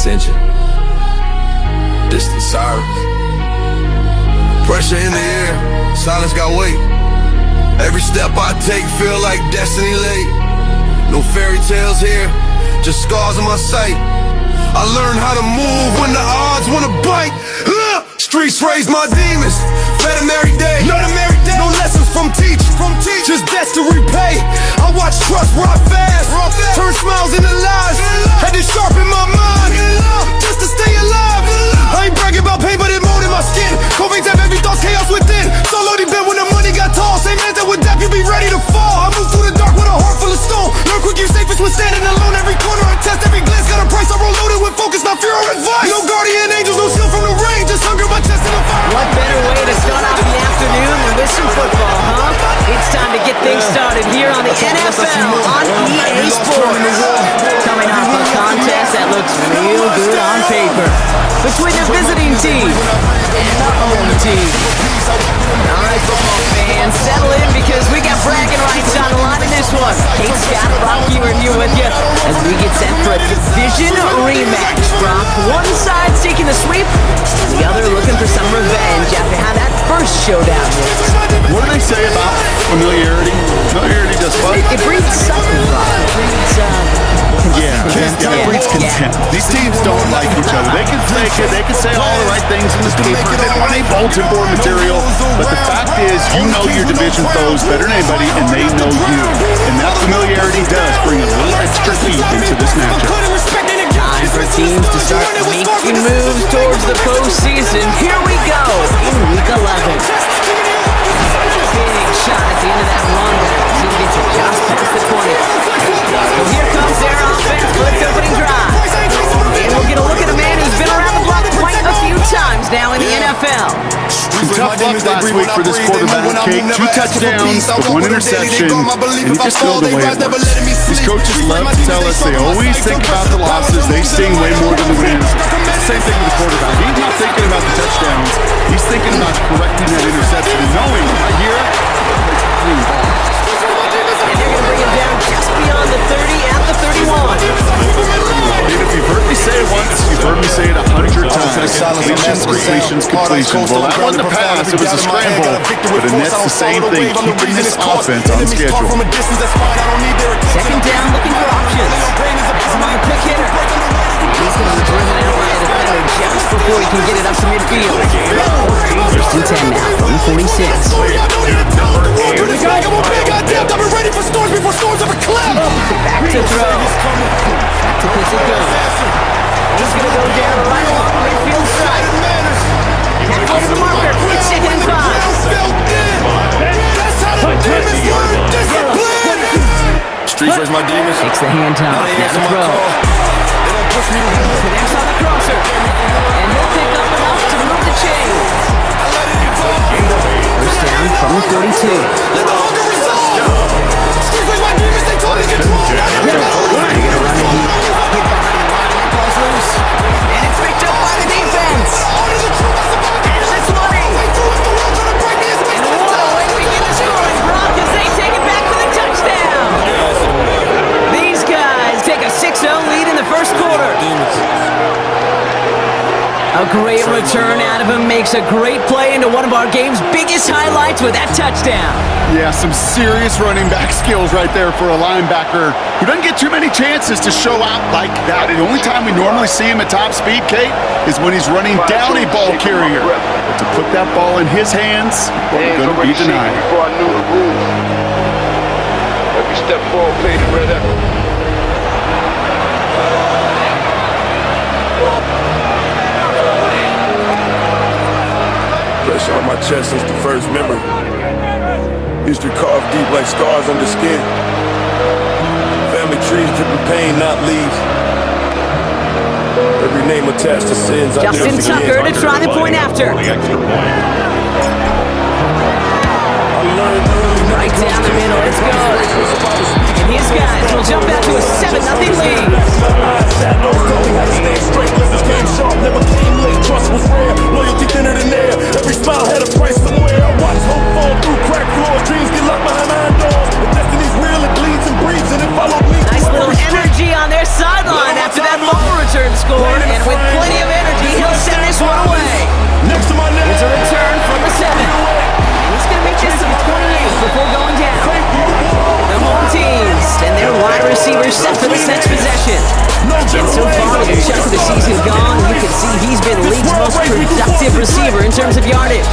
attention. Distant sirens. Pressure in the air, silence got weight. Every step I take feel like destiny late. No fairy tales here, just scars in my sight. I learned how to move when the odds wanna bite. Streets raised my demons, fed them every day. No lessons from teachers, just debts to repay. I watch trust rot fast, turn smiles into lies. Had to sharpen my mind, just to stay alive. I ain't bragging about pain, but it molded my skin. Cold veins have every thought, chaos within. So loaded been when the money got tall. Same man that would dap, you be ready to fall. I move through the dark with a heart full of stone. Learn quick, you safest when standing alone. Every corner I test, every glance got a price. I roll loaded with focus, not fear or advice. No guardian angels, no shield from the rain. Just hunger, my chest in the fire. What better way to start off the afternoon than with some football, huh? It's time to get things started here on the NFL on EA Sports. Coming off a contest that looks real good on paper between the visiting team and the home team. All right, football fans, settle in because we got bragging rights on the line in this one. Kate, Scott, Brock, here with you as we get set for a division rematch. Brock, one side seeking the sweep, and the other looking for some revenge after how that first showdown was. What do they say about familiarity? Familiarity does what? It breeds something, Brock. It breeds, it breeds contempt. These teams don't like each other. They can say all the right things in this paper. They don't want any bulletin board material. But the fact is, you know your division foes better than anybody, and they know you. And that familiarity does bring a little extra heat into this matchup. Time for teams to start making moves towards the postseason. Here we go in Week 11. Big shot at the end of that run back. Team gets it just past the 20. So here comes their offense for its opening drive. And we'll get a look at a man who's been around the block quite a few times now in the NFL. Some tough luck last week for this quarterback, Kate. 2 touchdowns, but 1 interception, and you just know the way it works. These coaches love to tell us they always think about the losses. They sting way more than the wins. Same thing with the quarterback. He's not thinking about the touchdowns. He's thinking about correcting that interception and knowing right here, clean ball. And they're going to bring him down just beyond the 30 at the 31. And if you've heard me say it once, you've heard me say it 100 times. Completions. Well, that wasn't a pass, it was a scramble. But Annette's the same thing, keeping this offense on schedule. Second down, looking for options. Another quick hitter. He's going to be driven out by a defender just before he can get it up to midfield. First and 10 now from 46. Back to throw. Back to pitch it goes. He's going to go down right along midfield side. Tackle to the marker. It's 2nd and 5. Streets raise my demons. Takes the hand time. Now the throw. Connects on the crosser. And he'll pick up enough to move the chains. First down from the 42. And it's picked up by the defense. Here's its money. And what a way we get the scoring, Brock, as they take it back to the touchdown. These guys take a 6-0 lead in the first quarter. A great return out of him, makes a great play into one of our game's biggest highlights with that touchdown. Yeah, some serious running back skills right there for a linebacker who doesn't get too many chances to show out like that. The only time we normally see him at top speed, Kate, is when he's running down a ball carrier. But to put that ball in his hands, we're going to be denied. Before I knew the rules. Every step forward, paid the red apple. Pressure on my chest since the first memory. History carved deep like scars under skin. Family trees dripping pain, not leaves. Every name attached to sins. Justin Tucker to try the point after. Right down the middle, let's go. And his guys will jump out to a 7-0 lead. Never came late, trust was rare. Loyalty thinner than air. Every smile had a price somewhere. I watch hope fall through cracked floors. Dreams get locked behind iron doors. But destiny's real, it bleeds and breathes, and it followed me. Nice little energy on their sideline after that ball return score. And we're set for this next possession. And so far, with a chunk of the season gone, you can see he's been the league's most productive receiver in terms of yardage.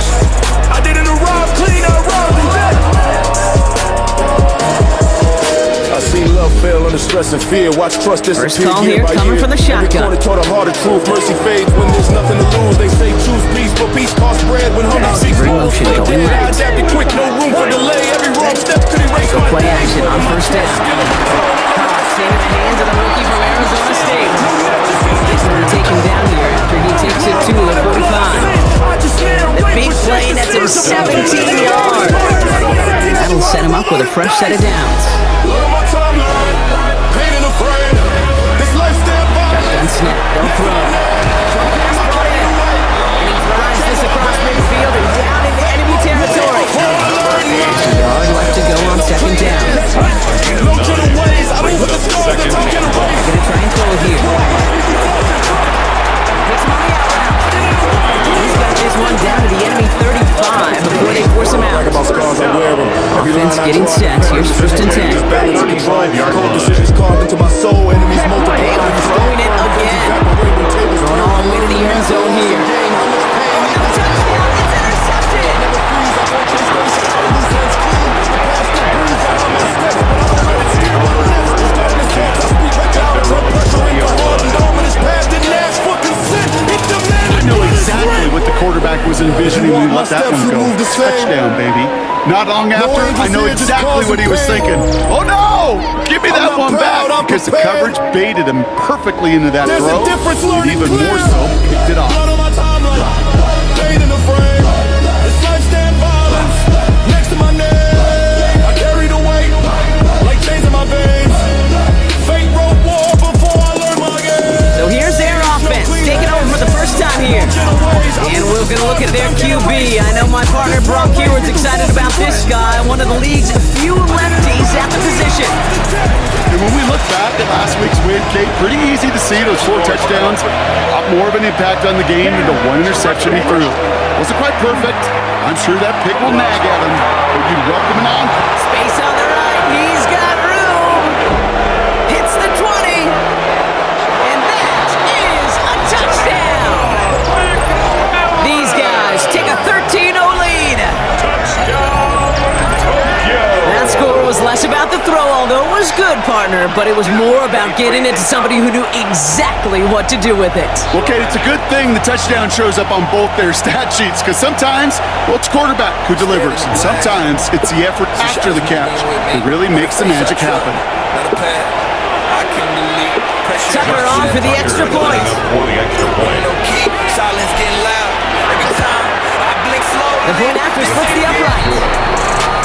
I didn't arrive clean, I arrived in bed. I seen love fail under stress and fear. Watch trust disappear. First call here, coming from the shotgun. Every corner taught a harder truth. Mercy fades when there's nothing to lose. They say choose peace, but peace costs bread. When hunger seeks more, play dead. I adapted quick, no room for delay. Every wrong step could erase my Play action on first down. Staying in the hands of the rookie from Arizona State. He's going to take him down here after he takes it to the 45. The big play nets him 17 yards. That'll set him up with a fresh set of downs. Shotgun snap, they'll throw. Pass brought in. And he drives this across midfield and down into enemy territory. A yard left to go on second down. They're gonna try and throw here. Puts him on the out route. He's got this one down to the enemy 35 before they force him out. Offense getting set. Here's first and 10. Decisions carved into my soul. Enemies multiply. They are throwing it again. Going all the way to the end zone here. I know exactly what the quarterback was envisioning when he let that one go. Touchdown, baby. Not long after, I know exactly what he was thinking. Oh no! Give me that one back! Because the coverage baited him perfectly into that throw. And even more so, kicked it off. So here's their offense, taking over for the first time here. And we're going to look at their QB. I know my partner Brock Hewards excited about this guy, one of the league's few lefties at the position. And when we look back at last week's win, Kate, pretty easy to see those 4 touchdowns. A lot more of an impact on the game than the 1 interception he threw. Wasn't quite perfect. I'm sure that pick will nag at him, but you welcome him on. Space on the right, he's got room. Hits the 20. And that is a touchdown. These guys take a 13-0 lead. That score was less about the throw, although it was good, partner, but it was more about getting it to somebody who knew exactly what to do with it. Well, Kate, it's a good thing the touchdown shows up on both their stat sheets, because sometimes, well, it's quarterback who delivers, and sometimes it's the effort after the catch that really makes the magic happen. Tucker on for the extra point. The point after splits the upright.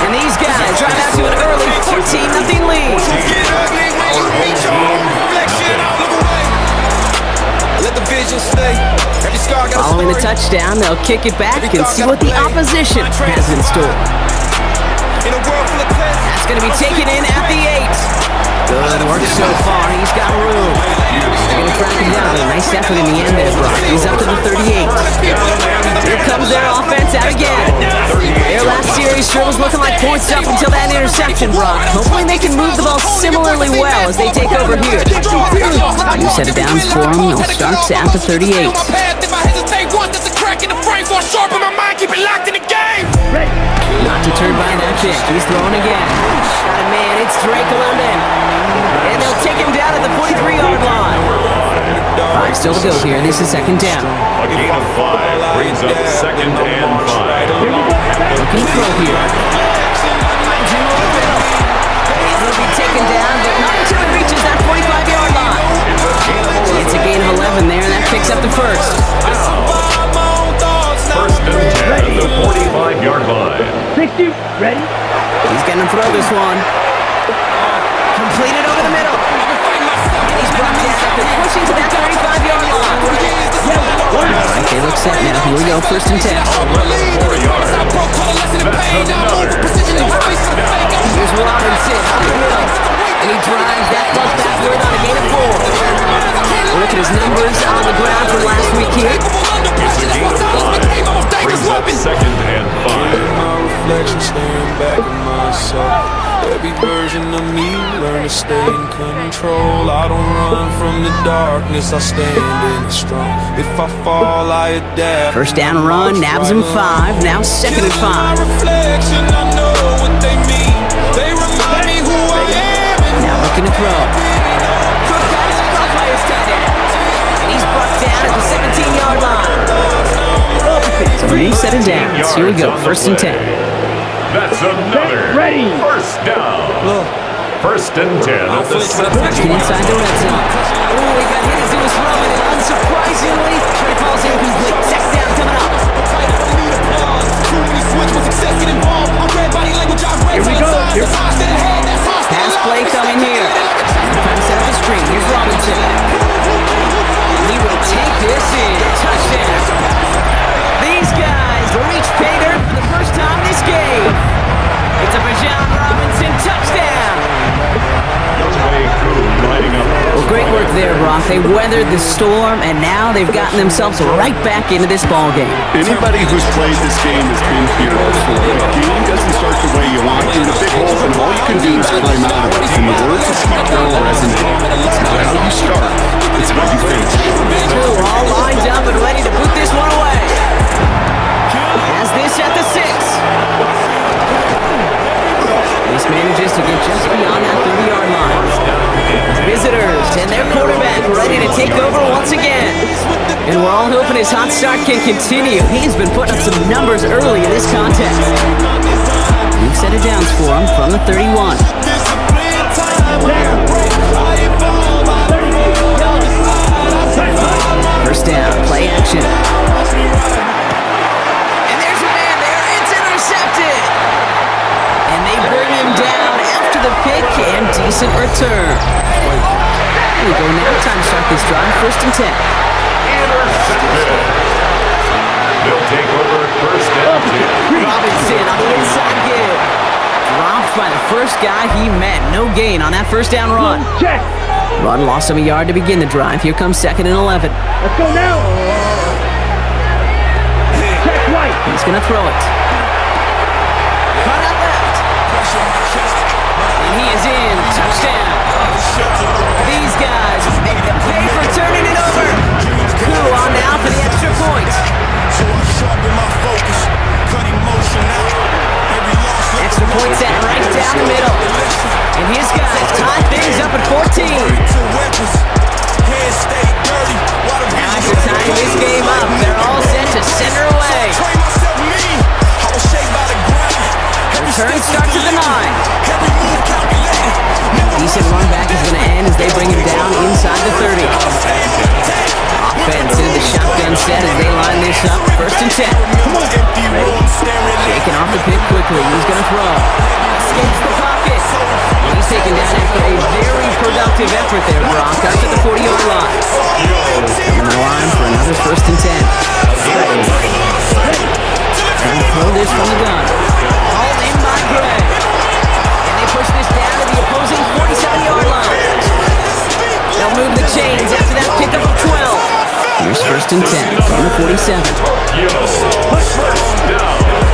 And these guys drive out to an early 14-0 lead. Following the touchdown, they'll kick it back and see what the opposition has in store. That's going to be taken in at the 8. Good work so far. He's got room. They're going to track him down. A nice effort in the end there, Brock. He's up to the 38. Here comes their offense out again. Their last series sure was looking like points up until that interception, Brock. Hopefully they can move the ball similarly well as they take over here. New set of downs for them. They'll start at the 38. Not deterred by that kick. He's throwing again. Got a man. It's Drake London. And they'll take him down at the 43-yard line. 5 still to go here. This is second down. A gain of 5 brings up second and 5. Looking to throw here. Finds him over the middle. And he'll be taken down, but not until he reaches that 45-yard line. It's a gain of 11 there, and that picks up the first. First and 10 at the 45-yard line. 60, ready? He's going to throw this one. Completed over the middle. And he's brought down after pushing to that 35-yard line. All right, they look set now. Here we go, first and 10. Here's Robinson up the middle. And he drives that ball backward on a gain of 4. Look at his numbers on the ground from last week here. It's a gain of 5. Brings up second and 5. reflection staring back at myself. Every version of me learn to stay in control. I don't run from the darkness, I stand in it strong. If I fall, I adapt. First down run, nabs him 5, now 2nd and 5. Reflection, I know what they mean. They remind me who I am. Now looking to throw. Cook got his caught by his touchdown. And he's brought down at the 17-yard line. So new set of downs. Here we go, 1st and 10. That's another first down. First and 10 at the 17. Inside the red zone. Oh, he got hit as he was throwing, and unsurprisingly, he falls incomplete. 2nd down coming up. Here we go. Pass play coming here. Trying to set up the screen. Here's Robinson. He will take this in. Touchdown. These guys, the reach pay dirt for the first time this game. It's a Bijan Robinson touchdown. Well, great work there, Brock. They weathered the storm, and now they've gotten themselves right back into this ball game. Anybody who's played this game has been here before. The game doesn't start the way you want. You're in a big hole, and all you can do is climb out of it. And the words of Steve Carroll resonate. It's not how you start, it's how you finish. Two all lined up and ready to put this one away. Has this at the 6. This manages to get just beyond that 30-yard line. Visitors and their quarterback ready to take over once again. And we're all hoping his hot start can continue. He's been putting up some numbers early in this contest. New set of downs for him from the 31. First down, play action. And there's a man there. It's intercepted. And they bring him down after the pick and decent return. Here we go now. Time to start this drive. 1st and 10. Intercepted. They'll take over at first and 10. Robinson on the inside give. Dropped by the first guy he met. No gain on that first down run. Check. Run lost him a yard to begin the drive. Here comes 2nd and 11. Let's go now. Check right. He's going to throw it. Cut out left. And he is in. Touchdown. These guys make them pay for turning it over. Coup on now for the extra point. Extra point set right down the middle. And his guys tie things up at 14. Now after tying this game up, they're all set to send her away. Return starts at the 9. Decent run back is going to end as they bring him down inside the 30. Offense into the shotgun set as they line this up. 1st and 10. Shaking off the pick quickly. He's going to throw. Escapes the pocket. He's taken down after a very productive effort there, Brock. Up to the 40-yard line. Coming the line for another 1st and 10. And throw this from the gun. All in by Gray. And they push this down to the opposing 47-yard line. They'll move the chains after that pickup of 12. Here's 1st and 10 from the 47.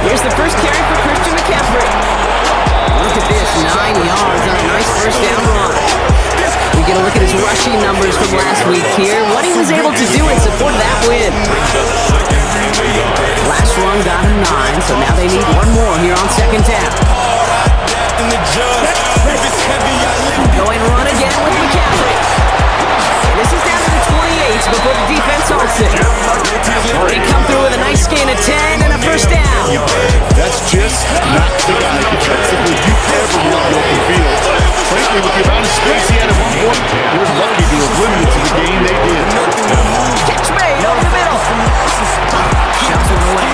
Here's the first carry for Christian McCaffrey. Look at this, 9 yards on a nice first down run. We get a look at his rushing numbers from last week here. What he was able to do in support of that win. Last run got him 9, so now they need one more here on 2nd down. Going run again with McCaffrey. This is down to the 28 before the defense halts it. They come through with a nice gain of 10 and a first down. That's just not the guy defensively you ever want in open field. Frankly, with the amount of space he had at one point, he was lucky to have limited to the game they did. Catch made over the middle. Shoves him away.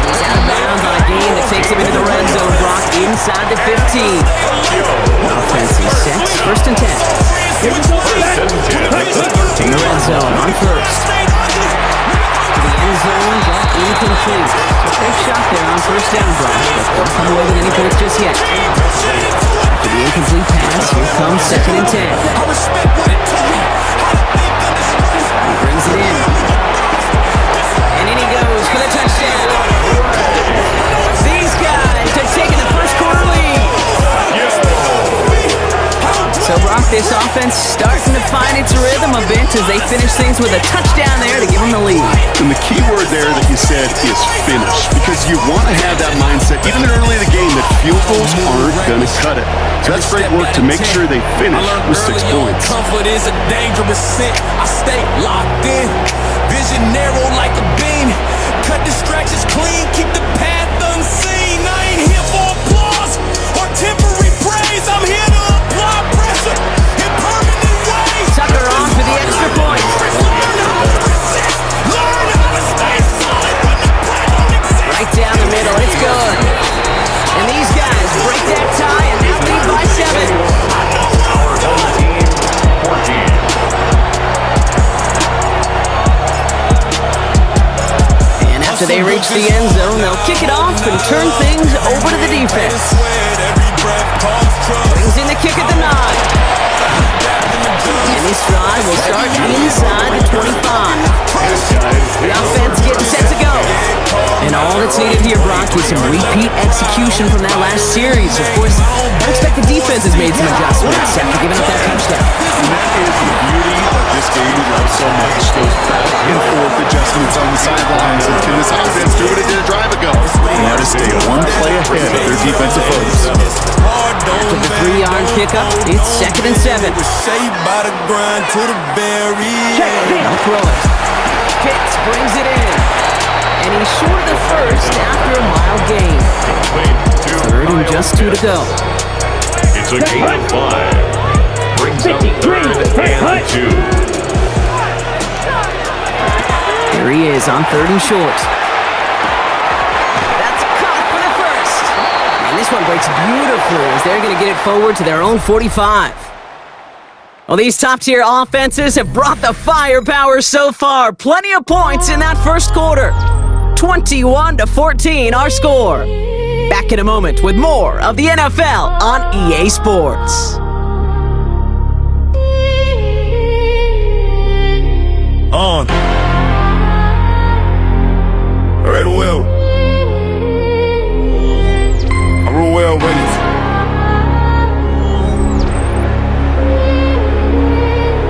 He's out of bounds on a gain that takes him into the red zone. Brock inside the 15. Offense is set. 1st and 10. In the red zone on 1st. To the end zone, got incomplete. So big shot there on 1st down, Brock. But don't come away with any points just yet. After the incomplete pass, here comes 2nd and 10. He brings it in. And in he goes for the touchdown. These guys to offense starting to find its rhythm a bit as they finish things with a touchdown there to give them the lead. And the key word there that you said is finish, because you want to have that mindset, even early in the game, that field goals aren't going to cut it. So that's great work to make sure they finish with 6 points. Comfort is a dangerous scent. I stay locked in, vision narrow like a beam. Cut distractions clean, keep the path unseen. I ain't here for applause or temporary praise. I'm here to apply pressure in permanent ways. Tucker on for the extra point. Learn how to stay solid when the plan don't exist. Right down the middle, it's good. And these guys break that tie and now lead by 7. After they reach the end zone, they'll kick it off and turn things over to the defense. Brings in the kick at the 9. And this drive will start inside the 25. The offense getting set to go. And all that's needed here, Brock, is some repeat execution from that last series. Of course, I expect the defense has made some adjustments after giving up that touchdown. And that is the beauty of this game we love so much. Those back and forth adjustments on the sidelines. And can this offense do what it did a drive ago? They want to stay one play ahead of their defensive foes. After the 3-yard pickup, it's 2nd and 7. Shaped by the grind to the very end. They'll throw it. Pitts brings it in. And he's short of the first after a mild gain. 3rd and just 2 to go. It's a gain of 5. Brings up 3rd and 2. There he is on 3rd and short. That's caught for the first. And this one breaks beautifully as they're going to get it forward to their own 45. Well, these top-tier offenses have brought the firepower so far. Plenty of points in that first quarter. 21-14, our score. Back in a moment with more of the NFL on EA Sports. On. All right, well. I'm real well ready.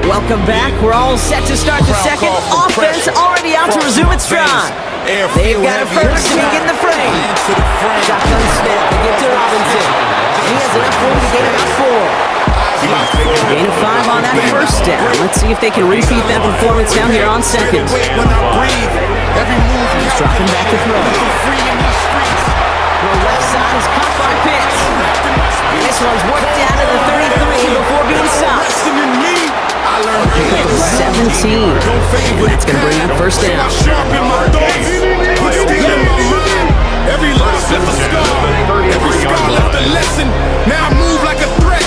Welcome back. We're all set to start the second. Offense already out to resume its drive. They've got it first and he get in the frame. Shotgun snap to get to Robinson. He has enough room to gain about 4. Gain of 5 on that first down. Let's see if they can repeat that performance down here on 2nd. He's dropping back to throw. The left side is caught by Pitts. And this one's worked down to the 33 before being stopped. 17. And that's going to bring up first down. Every loss is a scar. Every scar left a lesson. Now I move like a threat.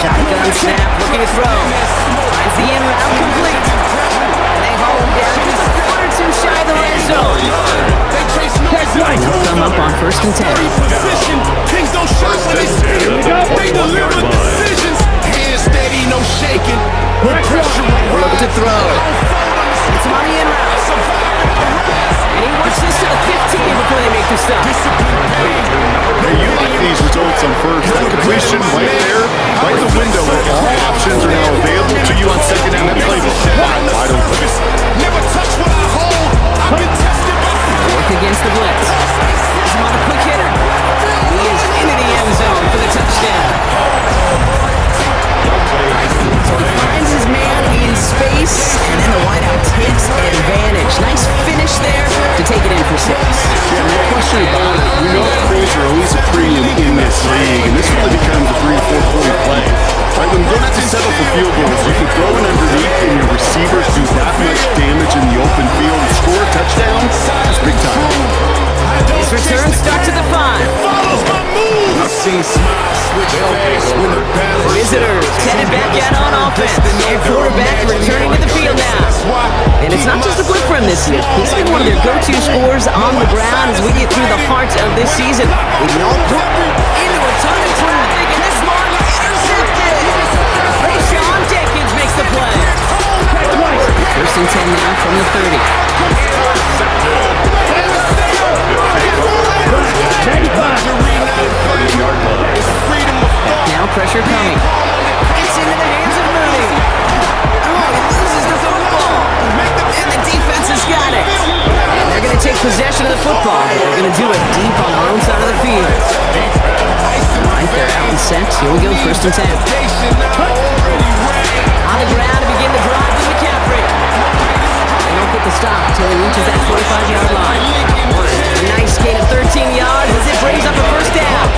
Shotgun snap, looking to throw. Finds the in route complete. And they haul him down just a foot or two shy of the red zone. They'll come up on 1st and 10. Kings don't shout when they speak. They deliver decisions. Hands steady, no shaking. With pressure, Look to throw. It's money in route. And he works this to the 15 before they make the stop. Hey, you like these results on first. That completion right there, right in the window where all options are now available to you on 2nd down. That playbook wide open. never touch what I hold. I've been tested by Work against the blitz. He's him on a quick hitter. He is into the end zone for the touchdown. So he finds his man in space, and then the wideout takes advantage. Nice finish there to take it in for 6. Yeah, no question about it. We know things are always a premium in this league, and this really becomes a 3 or 4 point play. Right, when you don't have to settle for field goals, you can throw it underneath, and your receivers do that much damage in the open field and score a touchdown. That's big time. His return starts at the 5. follows my move. I've seen smiles switch face when the battle Visitors headed back out on offense. Their quarterback returning to the field now. And it's not just a blip for him this year. He's been one of their go-to scorers on the ground as we get through the heart of this season. Leading all put into a ton of traffic, and this one intercepted. Rashawn Jenkins makes the play. 1st and 10 now from the 30. Now pressure coming. It's into the hands set. Here we go, 1st and 10. On the ground to begin the drive to McCaffrey. They don't get the stop until he reaches that 45-yard line. A nice gain of 13 yards as it brings up a 1st down.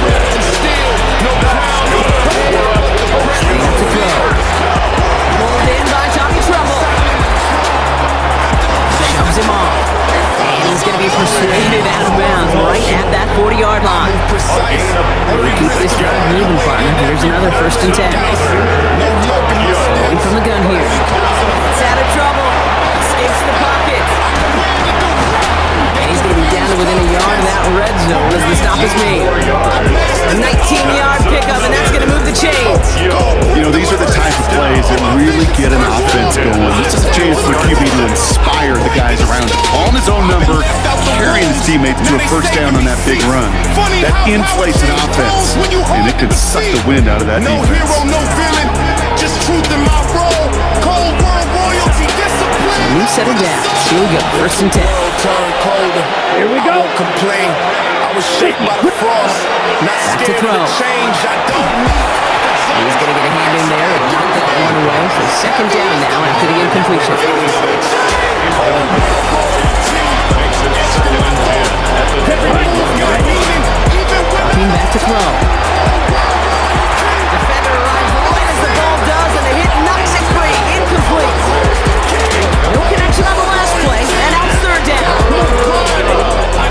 Snap to throw. Pulled in by Tommy Trouble. Shoves him off. And he's going to be persuaded out of bounds right at that 40-yard line. Keep this drive moving, partner. Here's another 1st and 10. Going from the gun here. It's out of trouble. Escapes the pocket. And he's going to be down to within a yard of that red zone as the stop is made. A 19-yard pickup, and that's going to move the chains. You know, these are the type of plays that really get an offense going. This is a chance for QB to inspire the guys around him. Calling his own number, carrying his teammates to a 1st down on that big run. That inflates an offense, and it can suck the wind out of that defense. You set it down. Here we go, 1st and 10. Here we go. Back to throw. He's going to get a hand in there and knock that one away. So 2nd down now after the incompletion. Joaquin back to throw. Defender arrives right as the ball does, and the hit knocks it free. Incomplete. No connection on the last play, and now it's 3rd down.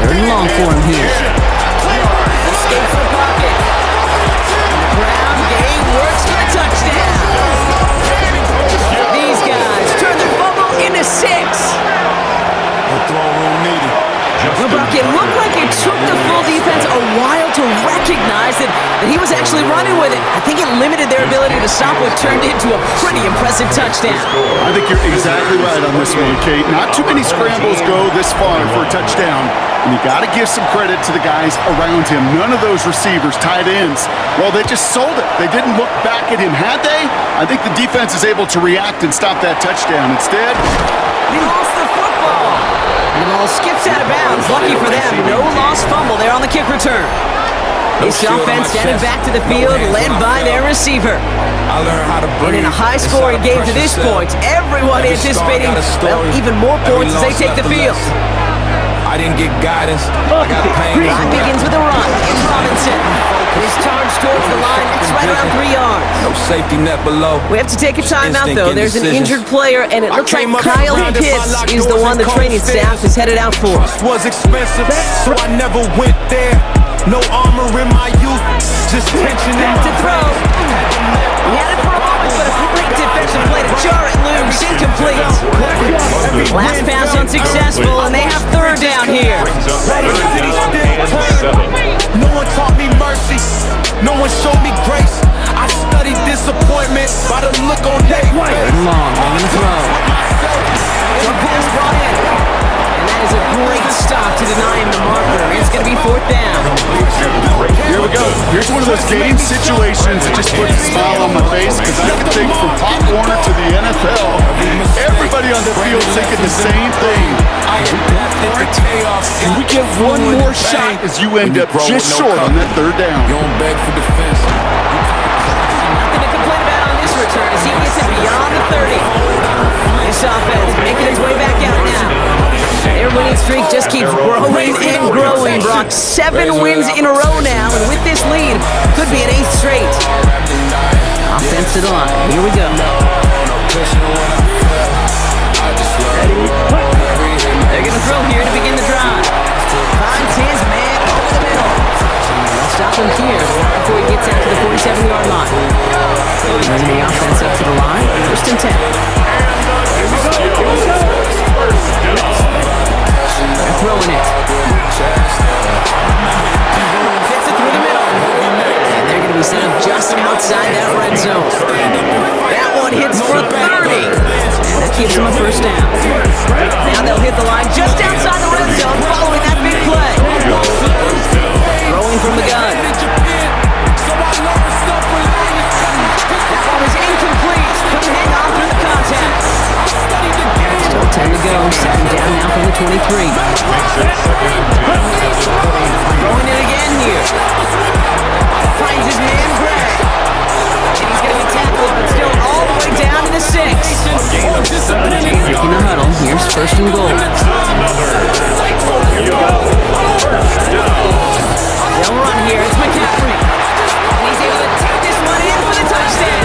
3rd and long for him here. Escapes the pocket. Brown game works for the touchdown. These guys turn the fumble into 6. Brock, it looked like it took the full defense a while to recognize that he was actually running with it. I think it limited their ability to stop what turned into a pretty impressive touchdown. I think you're exactly right on this one, Kate. Not too many scrambles go this far for a touchdown, and you got to give some credit to the guys around him. None of those receivers, tight ends, well, they just sold it. They didn't look back at him. Had they? I think the defense is able to react and stop that touchdown. Instead, he lost the football. The ball skips out of bounds. Lucky for them, no lost fumble there on the kick return. This offense getting back to the field, led by their receiver. And in a high-scoring game to this point, everyone anticipating, well, even more points as they take the field. I didn't get guidance. I got pain. Drive begins with a run. It's Robinson. He's charged towards the line. It's right around 3 yards. No safety net below. We have to take a timeout, though. There's an injured player, and it looks like Kyle Pitts is the one the training staff is headed out for. Was expensive, so I never went there. No armor in my youth, just tension in my throw. He had it for a moment, but a great defensive play to jar it loose. Incomplete. Last pass unsuccessful, and they have 3rd down here. No one taught me mercy. No one showed me grace. I studied disappointment by the look on their face. Long on the throw. Good pass brought in. And that is a great stop to deny him the marker. It's going to be 4th down. here we go. Here's one of those game situations that just puts a smile on my face, because I can think from Pop Warner to the NFL, everybody on the field thinking the same thing. Can we get one more shot as you end up just short on that 3rd down? You don't beg for defense. Nothing to complain about on this return as he gets it beyond the 30. This offense making its way back out now. Their winning streak just keeps growing and growing, Brock. 7 wins in a row now, and with this lead, could be an 8th straight. Offense to the line. Here we go. They're going to throw here to begin the drive. Finds his man over the middle. They'll stop him here before he gets out to the 47-yard line. Bringing the offense up to the line. 1st and 10. Here we go. They're throwing it. Fits it through the middle. And they're going to be set up just outside that red zone. That one hits for 30. And that keeps them a 1st down. Now they'll hit the line just outside the red zone following that big play. Throwing from the gun. That one was incomplete. Couldn't hang on through the contact. Still 10 to go. 2nd down now from the 23. Throwing it again here. Finds his man Greg. first and goal. They'll run here. It's McCaffrey. And he's able to take this one in for the touchdown.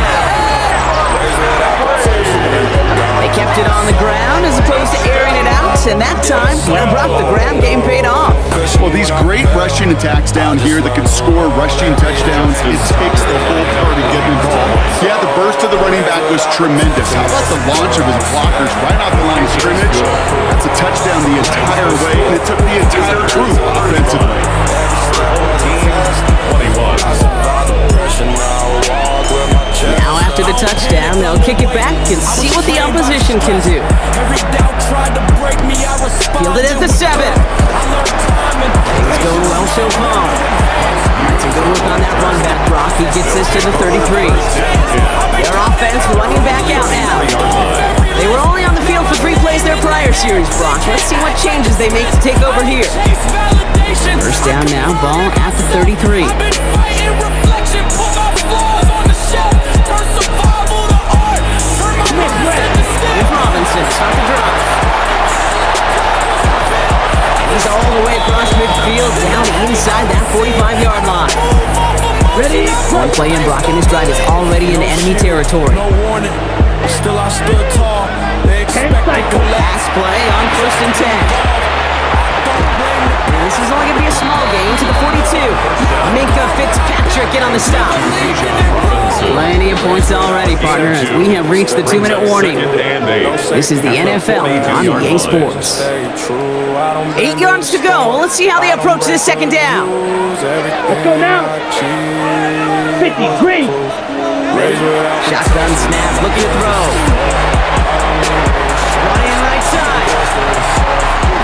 They kept it on the ground as opposed to airing it out, and that time, the ground game paid off. Well, these great rushing attacks down here that can score rushing touchdowns, it takes the whole party getting involved. Yeah, the burst of the running back was tremendous. How about the launch of his blockers right off the line of scrimmage? That's a touchdown the entire way, and it took the entire group offensively. 21. Now after the touchdown, they'll kick it back and see what the opposition can do. Fielded at the 7. Things going well so far. That's a good look on that run back, Brock. He gets this to the 33. Their offense running back out now. They were only on the field for 3 plays their prior series, Brock. Let's see what changes they make to take over here. First down now, ball at the 33. Here's Robinson, start the drive. He's all the way across midfield, down inside that 45-yard line. Ready? One play in, Brock, and his drive is already in enemy territory. No warning, still I stood tall. They expect me to Pass play on first and 10. And this is only going to be a small gain to the 42. Minka Fitzpatrick in on the stop. Plenty of points already, partner, as we have reached the 2-minute warning. This is the NFL on EA Sports. 8 yards to go. Let's see how they approach this second down. Let's go now. 53. Shotgun snap, looking to throw. Running right side.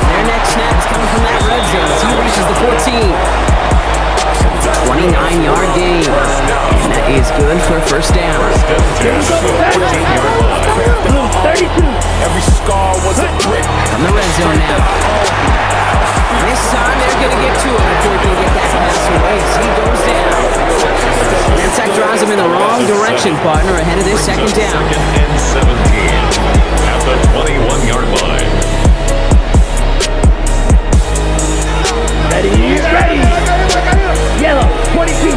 Their next snap is coming from that red zone. So he reaches the 14. 29-yard gain. And that is good for a first down. 32. Every scar was a brick. From the red zone now. This time they're going to get to him before he can get that pass away. So he goes down. And that sack drives him in the wrong direction, partner, ahead of this second down. And 17 at the 21-yard line. Ready. Yellow, 22.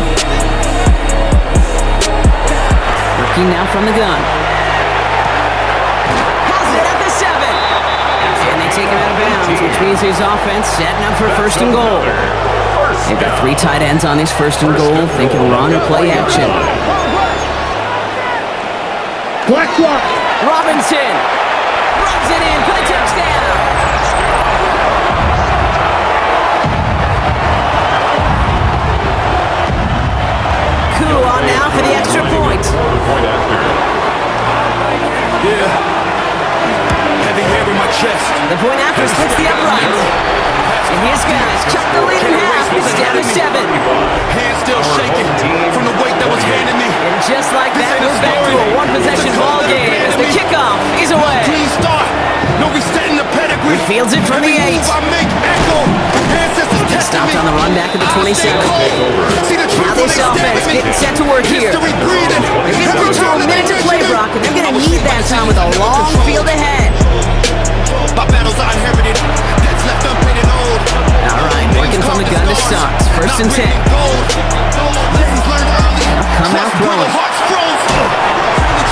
Working now from the gun. Has it at the 7. And they take him out of bounds, which means his offense setting up for first and goal. They've got 3 tight ends on this first and goal, thinking run or play action. Black clock. Robinson runs it in for the touchdown. Koo on now for the extra point. Yeah. Heavy hair in my chest. The point after splits the upright. And his guys chuck the lead in half. It's down to 7. Hands still shaking from the weight that was handed me. And just like that, we're back to a one-possession ball game as the kickoff is away. Clean start. No resetting the pedigree. He fields it from the 8. Stopped on the run back to the 27. Now this offense getting set to work here. They're getting close to a minute to play, Brock, and they're going to need that time with a long field ahead. All right, working from the gun to start. First and 10. Now come out throwing.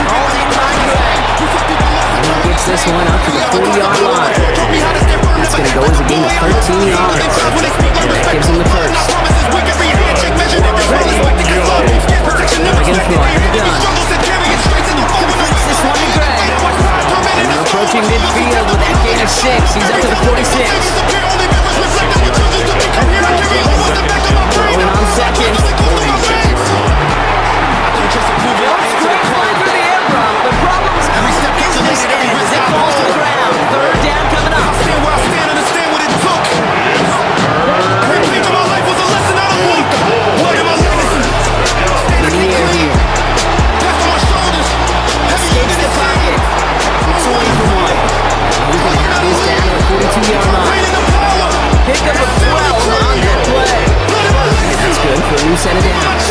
Ball's in by Gray. He gets this one up to the 40-yard line. That's going to go as a gain of 13 yards. And that gives him the first. They're going to throw it at the gun. This one to Gray. And they're approaching midfield with that gain of 6. He's up to the 46. Throwing on second. Great play through the air, Brock. The problem is this end as it falls to the ground. Third down coming up. In the air here. Escapes the pocket. It's away from one. He's going to have this down to the 42-yard line. Pick up a 12 on that play. And that's good for a new set of downs.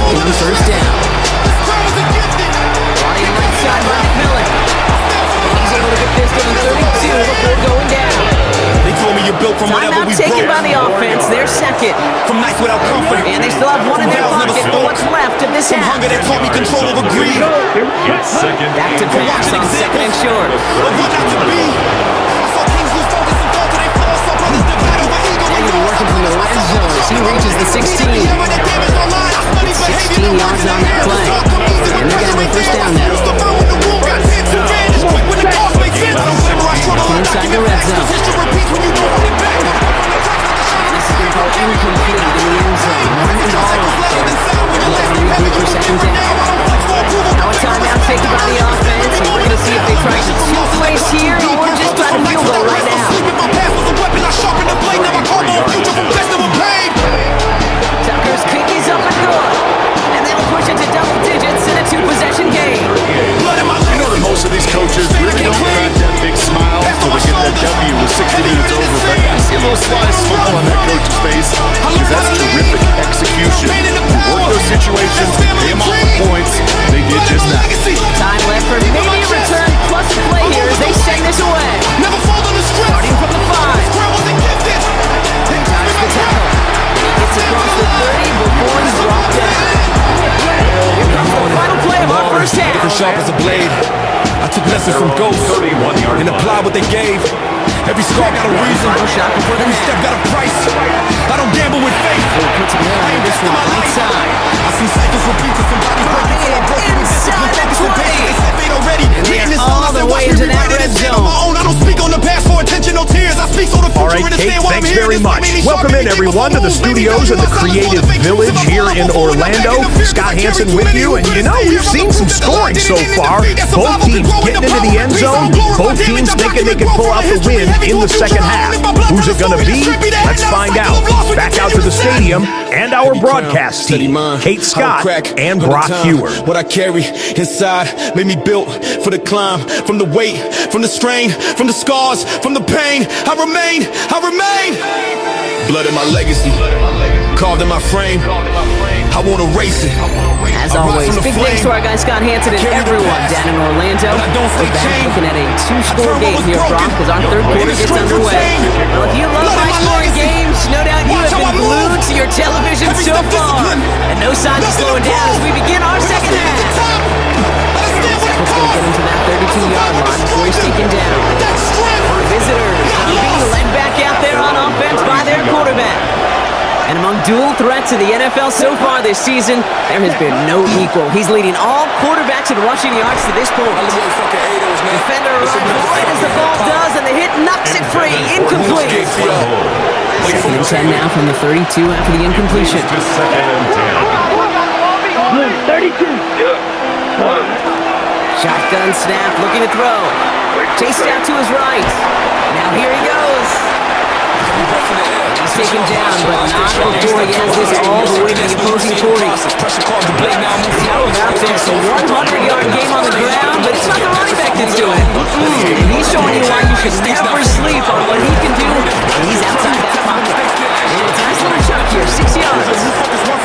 On first down. Brought in right side by McMillan. Timeout taken by the offense, their second. From nights without comfort. And they still have one in their pocket for what's left of this From half. hunger that taught me control over greed. It's second Back to and pass on second and short. Of what not to be. I saw kings lose focus and fall to their flaws. Saw brothers divide over ego. They're going to be working from the red zone as he reaches the 16. 16 yards on that play. And they're going to have a first down now. Inside the red zone. And this is going to go incomplete in the end zone. 1 and all. Regroup for second down. Now a timeout taken by the offense. And we're going to see if they try to two-place here or just try to field goal right now. Tucker's kick is up and good. And they'll push it to double digits in a two-possession game. You know that most of these coaches really don't crack that big smile till they get that W with 60 minutes over, but I see a little sly smile on that coach's face because that's terrific execution. You work those situations, pay them off the points, and they did just that. Time left for maybe a return plus play here as they send this away. Starting from the 5. Three times the tackle. He gets across the 30 before he's dropped down. Here comes the final play of our first half. Sharp as a blade. I took lessons from ghosts and applied what they gave. Every scar got a reason. Every step got a price. I don't gamble with faith. Puts it down on this one, right side. I see cycles repeat to somebody breaking till I'm broken. Inside the 20. Already. And they're all the way into that red zone. I don't speak on the past for attention, no tears. I speak so the future. All right, Kate, thanks very much. Welcome in, everyone, to the studios of the Creative Village here in Orlando. Scott Hansen with you, and you know, we've seen some scoring so far. Both teams getting into the end zone. Both teams thinking they can pull out the win in the second half. Who's it going to be? Let's find out. Back out to the stadium and our broadcast team, Kate Scott and Brock Hewer. What I carry inside made me built for the climb. From the weight, from the strain, from the scars, from the pain. I remain. Blood in my legacy, carved in my frame. I won't erase it. As always, big thanks to our guy Scott Hansen and everyone down in Orlando. We're back looking at a two-score game here, Brock, as our third quarter gets underway. Well, if you love high-scoring games, no doubt you have been glued to your television so far. And no signs of slowing down as we begin our second half. Let's go get into that 32-yard line before he's taken down. Our visitors being led back out there on offense by their quarterback. And among dual threats of the NFL so far this season, there has been no equal. He's leading all quarterbacks in rushing yards to this point. Defender arrives right as the ball does, and the hit knocks it free. Incomplete. Second and 10 now from the 32 after the incompletion. Blue, 32. Shotgun snap, looking to throw. Chased out to his right. Now here he goes. He's taken down, but not before he has this all the way to the opposing 40. How about this? A 100-yard game on the ground, but it's not the running back that's doing it. And he's showing you why you should never sleep on what he can do. He's outside that pocket. And it's a nice little chunk here, 6 yards.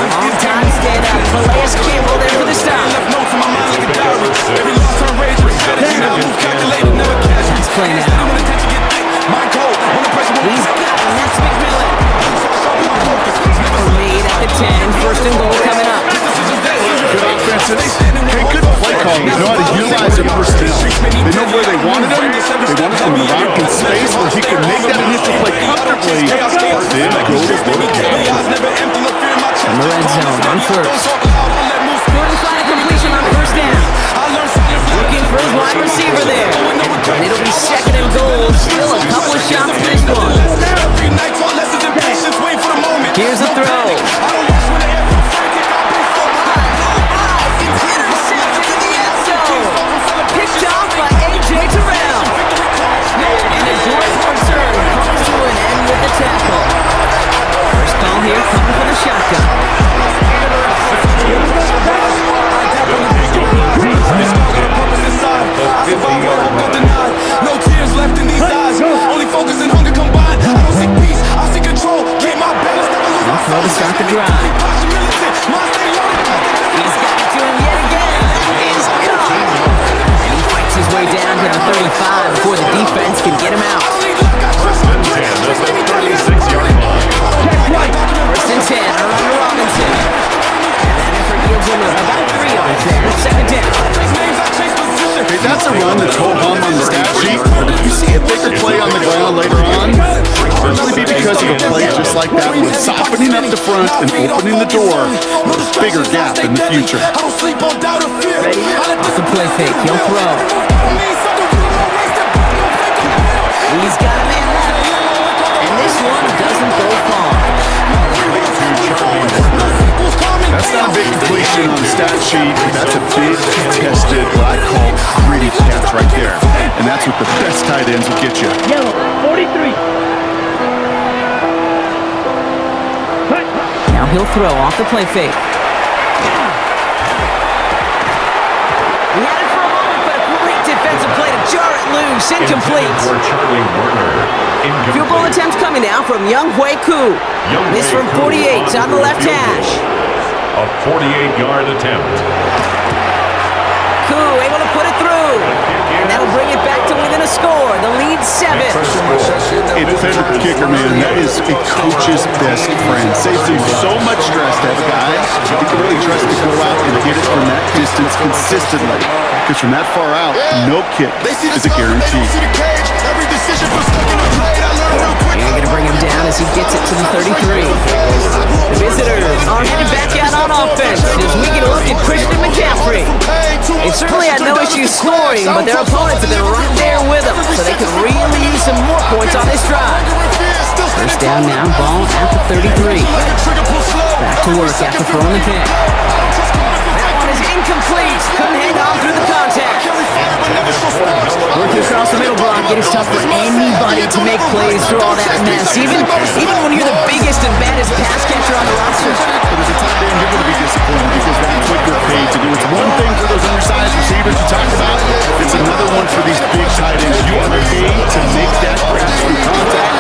Long time stand up. Calais Campbell there for the stop. That's play now. He's got him. That's McMillan. Made at the 10. First and goal coming up. Good offensive. Hey, good play calling. They know how to utilize their personnel. They know where they wanted him. They wanted him in the open space where he can make that initial play comfortably. Then go to work. In the red zone on first. Jordan final completion on first down. Looking for his wide receiver there. And it'll be second and goal. Still a couple of shots for this one. Here's the throw. Intercepted in the end zone. Picked off by A.J. Terrell. And a great return comes to an end with the tackle. First call here coming for the shotgun. No tears left in these eyes. Only focus and hunger combined. I don't seek peace, I seek control. Keep my balance, never lose my Throw to start the drive. He's got it to him yet again. That is caught. And he fights his way down to the 35 before the defense can get him out. First and 10 as they of a play just like that one, softening up the front and opening the door for a bigger gap in the future. Ready? Off the play fake. He'll throw. He's got a man left. And this one doesn't go far. That's not a big completion on the stat sheet. That's a big contested, what I call gritty catch right there. And that's what the best tight ends will get you. Yellow, 43. Cut. Now he'll throw off the play fake. He had it for a moment, but a great defensive play to jar it loose. Incomplete. For Charlie Werner. Incomplete. Field goal attempt coming now from Young Hui Koo. This from 48 on the left hash. A 48-yard attempt. Koo able to put it through. And that'll bring it back to within a score. The lead 7. Independent kicker, man, that is a coach's best friend. Saves him so much stress to have a guy he can really trust to go out and hit it from that distance consistently. Because from that far out, no kick is a guarantee. And you're going to bring him down as he gets it to the 33. The visitors are headed back out on offense as we get a look at Christian McCaffrey. They certainly had no issue scoring, but their opponents have been right there with them, so they could really use some more points on this drive. First down now, ball at the 33. Back to work after throwing the pick. That one is incomplete. Couldn't hang on through the contact. Working across the middle block, it is tough for anybody to make plays through all that mess, even when you're the biggest and baddest pass catcher on the roster. But as a tight end, you're going to be disappointed because that's what you're paid to do. It's one thing for those undersized receivers you talked about. It's another one for these big tight ends. You are paid to make that grab through contact.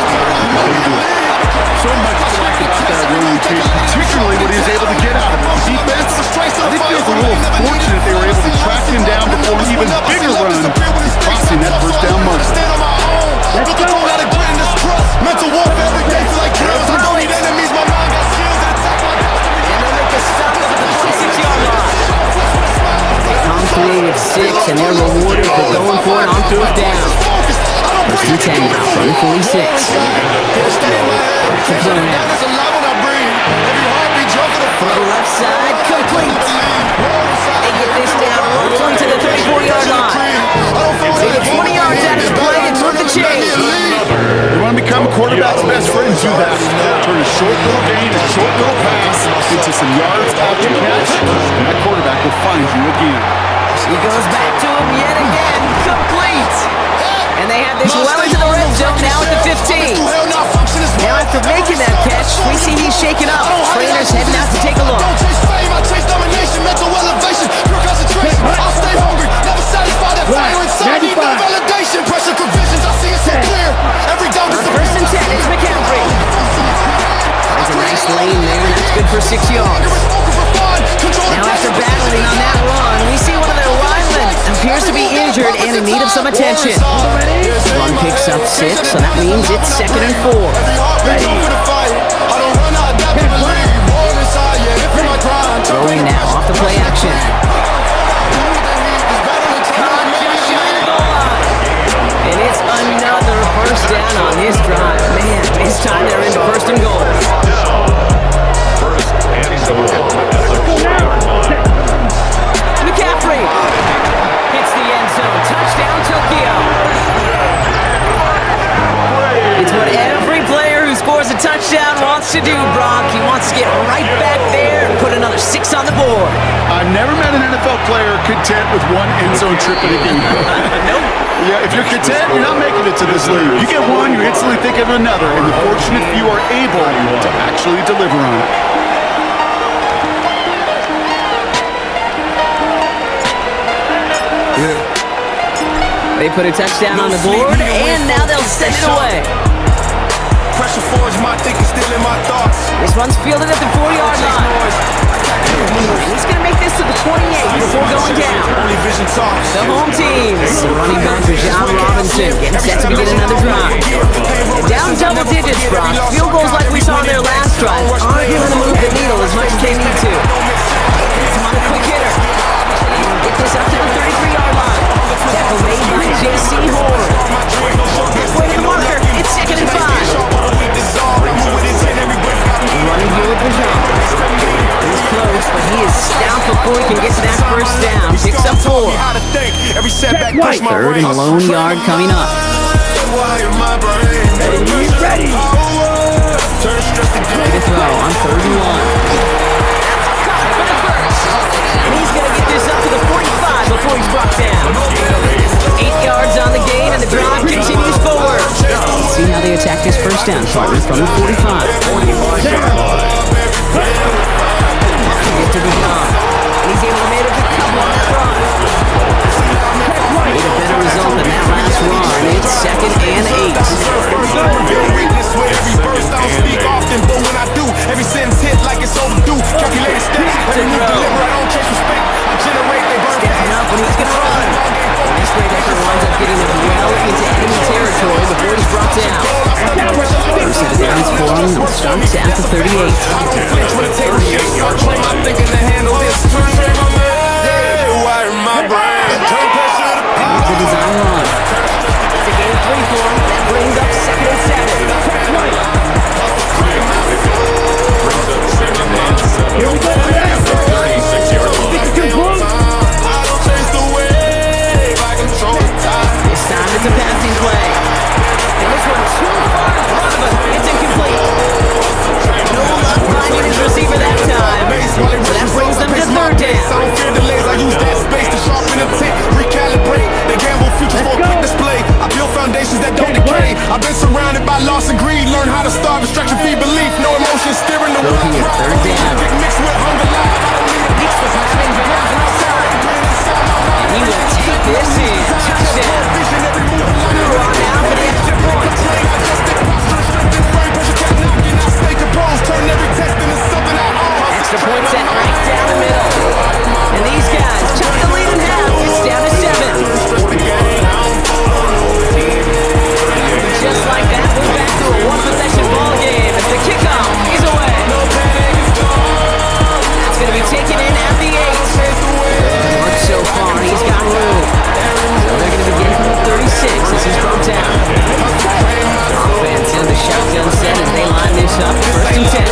So much to like about that run tape, particularly when he was able to get out of it. Defense, I think feels a little fortunate they were able to track him down before an even bigger run, crossing that first down mark. Let's go. Mental warfare every day feel like kills. I don't need enemies, my mind got skills that attack like And they'll make a stop at the 46-yard line. They come through with 6, and they're rewarded for going for it on 4th down. First and 10 now from the 46. Back to throw now. For the left side, complete. They get this down roughly to the 34-yard line. They get 20 yards out of the play and move the chains. You want to become a quarterback's best friend, do that. Turn a short little gain, a short little pass into some yards after catch, and that quarterback will find you again. He goes back to him yet again, complete. And they have this well into the red zone now at the 15. Now after making that catch, we see he's shaken up. Trainer's heading out to take a look. First and 10 is McCaffrey. Finds a nice lane there, and that's good for 6 yards. Now after battling on that run, we see one of their linemen appears to be injured and in need of some attention. Run picks up 6, so that means it's 2nd and 4. Throwing now off the play action. And it's another first down on this drive. Man, this time they're into 1st and goal. First and goal. McCaffrey hits the end zone. Touchdown, Tokyo. It's what every player who scores a touchdown wants to do, Brock. He wants to get right back there and put another 6 on the board. I've never met an NFL player content with one end zone trip in a game. Nope. Yeah, if you're content, you're not making it to this league. You get one, you instantly think of another, and the fortunate few are able to actually deliver on it. They put a touchdown on the board, and now they'll send it away. Pressure forge my thinking, still in my thoughts. This one's fielded at the 4-yard line. He's going to make this to the 28 before going down. Only vision talks. The home team, the running back John Robinson, getting set to begin another drive. Down double digits, Brock. Field goals like we saw in their last drive aren't going to move the needle as much as they need to. Come on, a quick hitter. Get this up to the 33-yard line. Tackle made by J.C. Horn. Halfway to the marker. It's 2nd and 5. stout before he can get to that first down. Picks up 4. Third and a lone yard coming up. Ready. Ready to throw on 3rd and 1. And he's going to get this up to the 45 before he's brought down. 8 yards on the gain, and the drive continues forward. Let's see how they attack this first down, partner, from the 45. Get to the top. He's able to make a couple on that run. Need a better result than that last run. It's 2nd and 8. But when I do, every sentence hit like it's overdue. Calculated steps, every move deliver. I don't chase respect. I generate, they burn Stepping up when he's gonna run. This great effort winds up getting him well into enemy territory before he's brought down. First set of downs for him. Starts at the 38. I don't flinch when it takes me. I'm thinking to handle this. Wire my brain. Turn pressure to power. The design run. It's a game 3 for him. That brings up 2nd and 7. Here we go. 36-yard line. I don't chase the wave. I control the tide. This time it's a passing play. And this one too far in front of him. It's incomplete. No luck finding his receiver that time. So that brings them to 3rd down. I don't fear delays. I use that space to sharpen the tip, recalibrate. They gamble futures for a quick display. I build foundations that don't decay. I've been surrounded by loss and greed. Learn how to starve, distraction, feed belief. No emotion steering the wheel. Looking at 3rd down. Mixed with hunger live. I don't need a beach for having the ground outside. And he will take this in. Touchdown. Throw on now for the extra point. Extra point set right down the middle. And these guys chop the lead in half. It's down to 7. Just like that, we're back to a 1-possession ball game as the kickoff is away. That's going to be taken in at the 8. Mark so far, he's got room. So they're going to begin from the 36 as he's brought down. Offense in the shotgun set as they line this up. 1st and 10.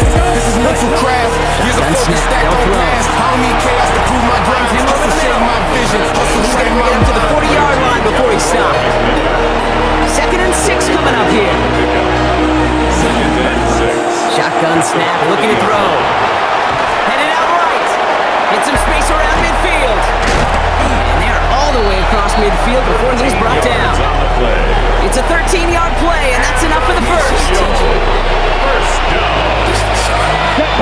Shotgun snap, they'll throw. He's going to get him to the 40-yard line before he stops. 2nd and 6 coming up here. Shotgun snap, looking to throw. Headed out right. Get some space around midfield. And they're all the way across midfield before he's brought down. It's a 13-yard play, and that's enough for the first. First down.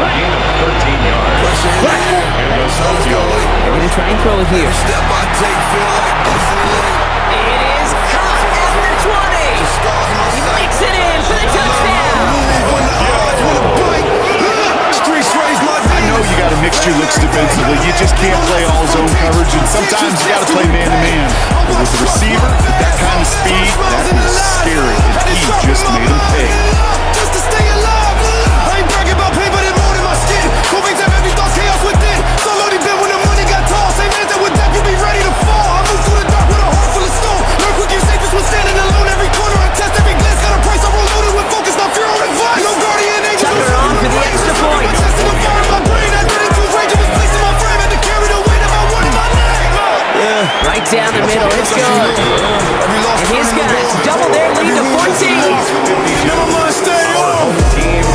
Gain of 13 yards. They're going to try and throw it here. Step I take, feel like It is caught at the 20. He makes it in for the touchdown. I know you got to mix your looks defensively. You just can't play all zone coverage, and sometimes you got to play man-to-man. But with the receiver, with that kind of speed, that is scary, and he just made him pay. Just to stay alive. I ain't bragging about pain, but it's more than my skin. Coping to heavy thoughts, chaos within. So loaded been when the money got tall. Same man that would death, you be ready to fall. I move through the dark with a heart full of stone. Learn quick, you safest when standing alone. Every corner I test, every glance got a price. I roll loaded with focus, not fear or advice. No guardian angel. Tucker on for the extra point. My chest in the fire in my brain. I didn't choose rage, it was placed in my frame. Had to carry the weight of my word in my name. Right down the middle, it's good. And his guys double their lead to 14. Never mind, stay on.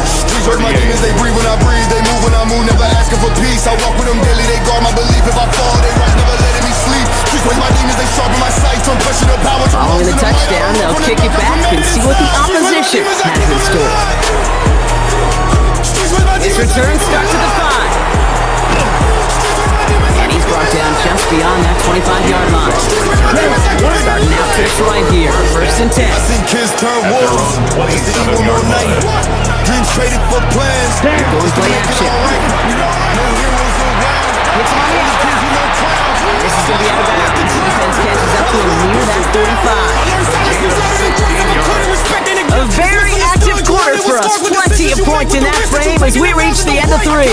Streets hurt my demons, they breathe when I breathe. They move when I move, never asking for peace. I walk with them daily, they guard my belief. If I fall, they rise, never letting me sleep. Streets hurt my demons, they sharpen my sight. Turn pressure to power. Following the touchdown, they'll kick it back and see what the opposition has in store. This return starts at the 5. And he's brought down just beyond that 25-yard line. Starting out trips right here, 1st and 10. I seen kids turn wolves. It's the evil more night. Dreams traded for plans. Going play action. Hits him on the outside. This is going to be out of bounds. Defense catches up to him near that 35. A very active quarter for us. Plenty of points in that frame as we reach the end of 3.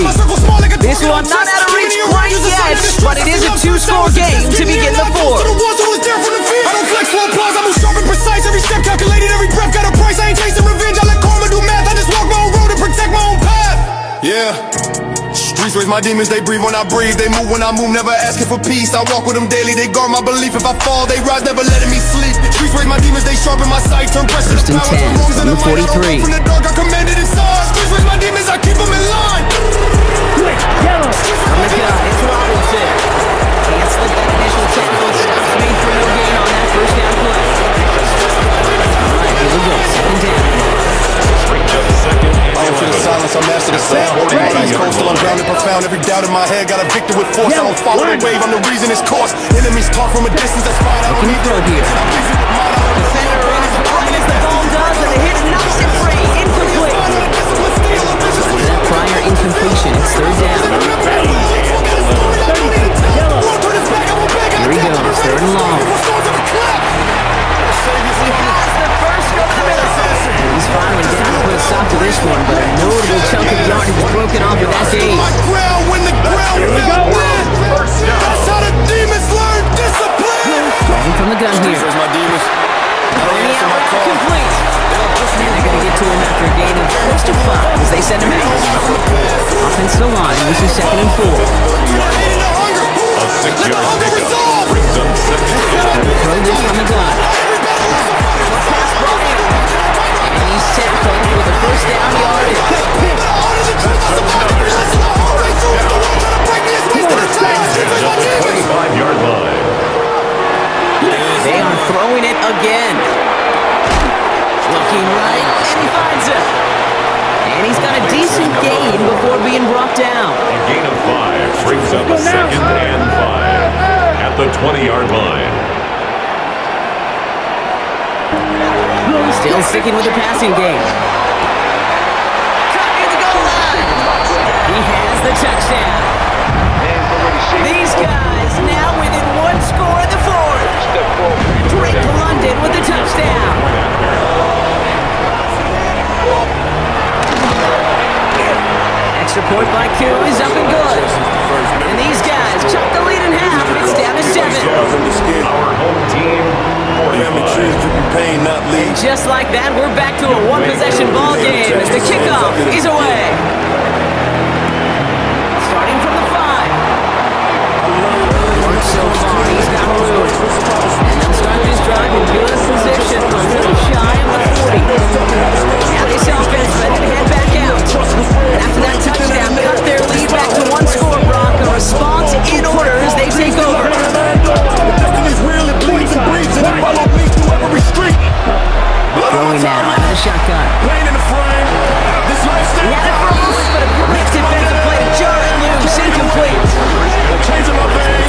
This one not out of reach quite yet, but it is a 2-score game to begin the 4th. I don't flex for applause, I move sharp and precise. Every step calculated, every breath got a price. I ain't chasing revenge, I let karma do math. I just walk my own road and protect my own path. Yeah. Streets raise my demons, they breathe when I breathe. They move when I move, never asking for peace. I walk with them daily, they guard my belief. If I fall, they rise, never letting me sleep. Streets raise my demons, they sharpen my sight. Turn pressure to power, turn wrongs into might. I don't run from the dark, I commanded inside. Streets raise my demons, I keep them in line. From the gun, it's Robinson. Can't slip that initial tackle. Stops made for no gain on that first down play. All right, here we go. Second down. I am for the silence, I'm master the sound. Ice cold, still I'm grounded profound. Every doubt in my head, got a victor with force. I don't follow the wave, I'm the reason it's course. Enemies talk from a distance, that's fine. I don't need throw here. Defender runs right as the ball does, and the hit knocks it free. Incomplete. That prior incompletion, it's third down. Here he goes, third and long. He has the first over the middle. He's finally down to put a stop to this one, but a notable chunk of yardage is broken off with that game. Here we go. That's how the demons learn discipline. Going from the gun here. Here's my demons. Throwing out route complete. And they're going to get to him after a gain of close to 5 as they send him out. Offensive line, this is 2nd and 4. A 6-yard pickup brings them 7. Throw this from the gun. And he's tackled with a first down yardage. First and 10 at the 25-yard line. They are throwing it again. Looking right, and he finds it. And he's got a decent gain before being brought down. A gain of 5 brings up a 2nd and 5 at the 20-yard line. Still sticking with the passing game. Cut near the goal line. He has the touchdown. These guys now within 1 score in the 4th. Drake London with the touchdown. Extra point by Q is up and good. And these guys chop the lead in half. It's down to 7. Our home team, 45. And just like that, we're back to a one-possession ball game as the kickoff is away. Starting from the 5. So far, he's got room. And they'll start this drive in good position, a little shy of the 40. Now this offense ready to head back out. And after that touchdown, cut their lead back to 1 score, Brock. A response in order as they take over. Throwing now out of the shotgun. He had it for a moment, but a great defensive play to jar it loose. Incomplete.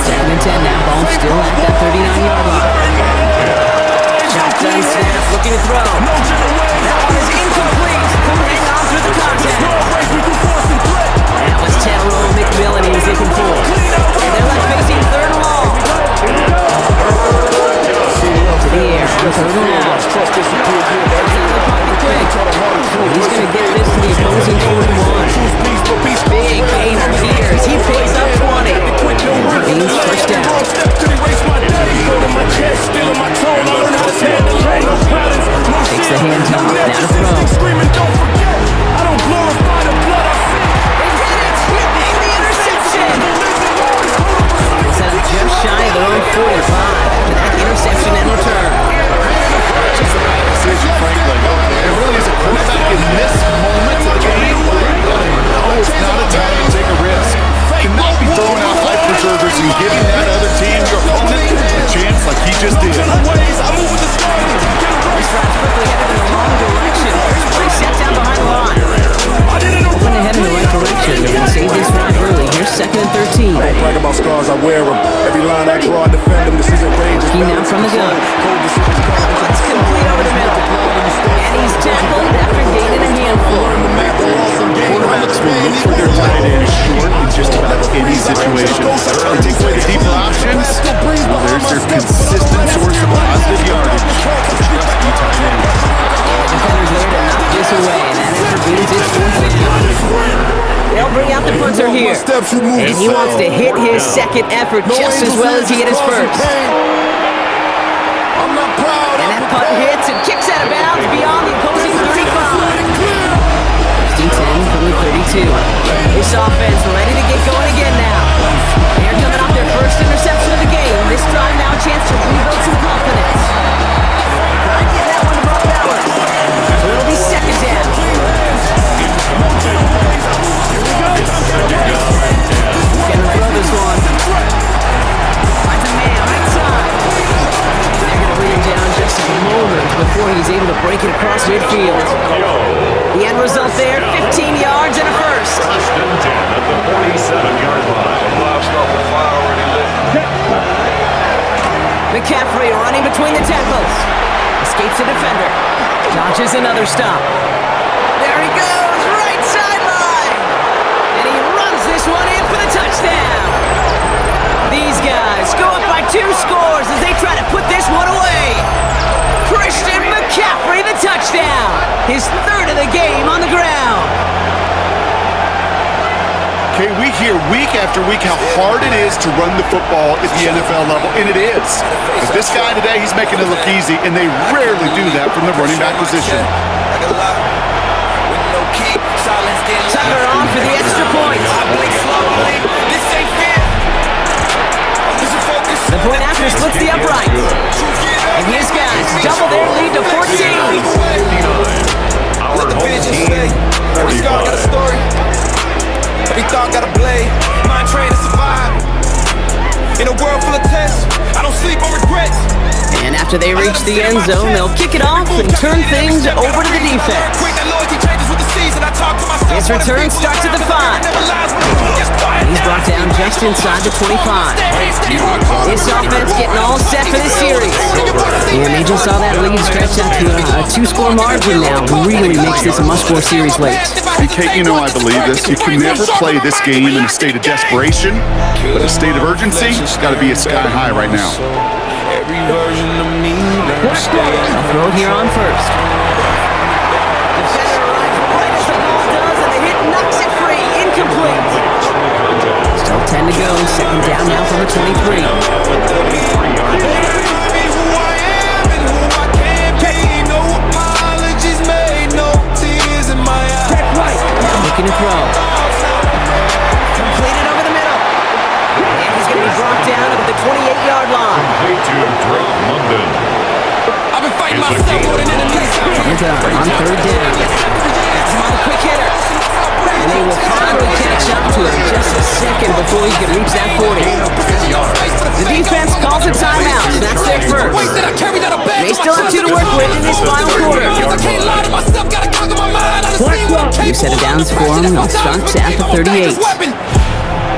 2nd and 10 now. Ball still at that 39-yard line. Shotgun snap, looking to throw. That one is incomplete. Hang on through the contact. That was Terrell McMillan he was looking for. And they're left facing 3rd and long. To the air, 3rd and out. He's going to get this to the opposing 41. Big gainer here as he picks up 20. Means first down. Takes the hands off, now to throw. The interception. Set up just shy of their own 45 after that interception and return. There really is a quarterback in this moment of the game. No, it's not a time to take a risk. Cannot be throwing out life preservers and giving that other team, your opponent, a chance like he just did. These routes quickly headed in the wrong direction. They sat down behind the line. Moving ahead in the right direction. They're going to save this drive early. Here's 2nd and 13. Don't brag about scars, I wear them. Every line I draw, I defend them. This isn't rage. He now from the gun. Let's complete over the middle. And he's tackled after gaining a handful. Quarterbacks will look for their tight end short in just about any situation. They take away the deeper options. Well, there's their consistent source of positive yardage. Just the tight end. Defenders there to knock this away. And that effort means it's 4th and 5. They'll bring out the punter here. And he wants to hit his second effort just as well as he hit his first. And that punt hits and kicks out of bounds beyond the opposing 35. 10 from the 32. This offense ready to towards midfield. The end result there, 15 yards and a first. First and 10 at the 47-yard line. Livestock with fire already lit. McCaffrey running between the tackles. Escapes the defender. Dodges another stop. There he goes, right sideline. And he runs this one in for the touchdown. These guys go up by 2 scores as they try to put this one away. Christian McCaffrey, the touchdown. His third of the game on the ground. Okay, we hear week after week how hard it is to run the football at the NFL level, and it is. But this guy today, he's making it look easy, and they rarely do that from the running back position. Tucker on for the extra point. The point after splits the upright. And his guys double their lead to 14. Our home team, 45. Every thought got a blade, mind trained to survive. In a world full of tests, I don't sleep on regrets. And after they reach the end zone, they'll kick it off and turn things over to the defense. His return starts at the 5. He's brought down just inside the 25. This offense getting all set for this series. And they just saw that lead stretch out to a 2-score margin now. Really makes this a must-score series late. And Kate, you know I believe this. You can never play this game in a state of desperation, but a state of urgency has got to be at sky high right now. Every version of me, Throw it here on first. Defender arrives right as the ball does, and the hit knocks it free. Incomplete. Still 10 to go. Second down now from the 23. Looking to throw. Completed over the middle. And he's going to be brought down at the 28-yard line. Complete to Drake London. I've been fighting myself more than enemies. On third down. That's a quick hitter. And they will finally catch up to him just a second before he can reach that 40. The defense calls a timeout. That's their first. They still have 2 to work with in this final quarter. New set of downs for him. They'll start at the 38.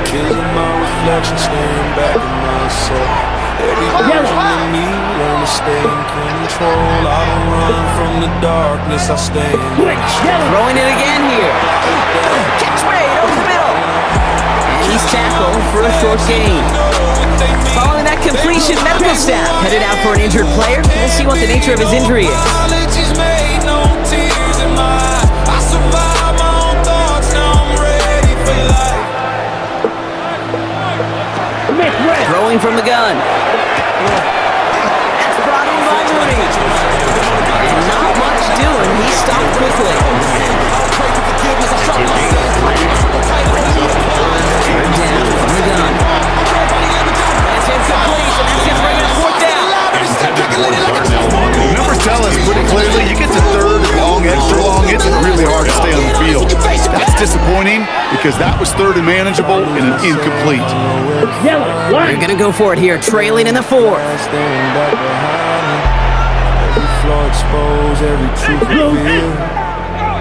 Killing my reflection, staring back at myself. Every version of me, learn to stay in control. I don't run from the darkness, I stay in control. Throwing it again here. Catch made over the middle. And he's tackled for a short gain. Following that completion, medical staff headed out for an injured player. We'll see what the nature of his injury is. Throwing from the gun. That's brought in by Mooney. And not much doing. He stopped quickly. Third down from the gun. That's incomplete, and that's going to bring it to 4th down. The numbers tell us pretty clearly, you get to third and long, extra long, it's really hard to stay on the field. That's disappointing because that was third and manageable and an incomplete. They're going to go for it here, trailing in the 4th. Every flaw exposed, every truth revealed.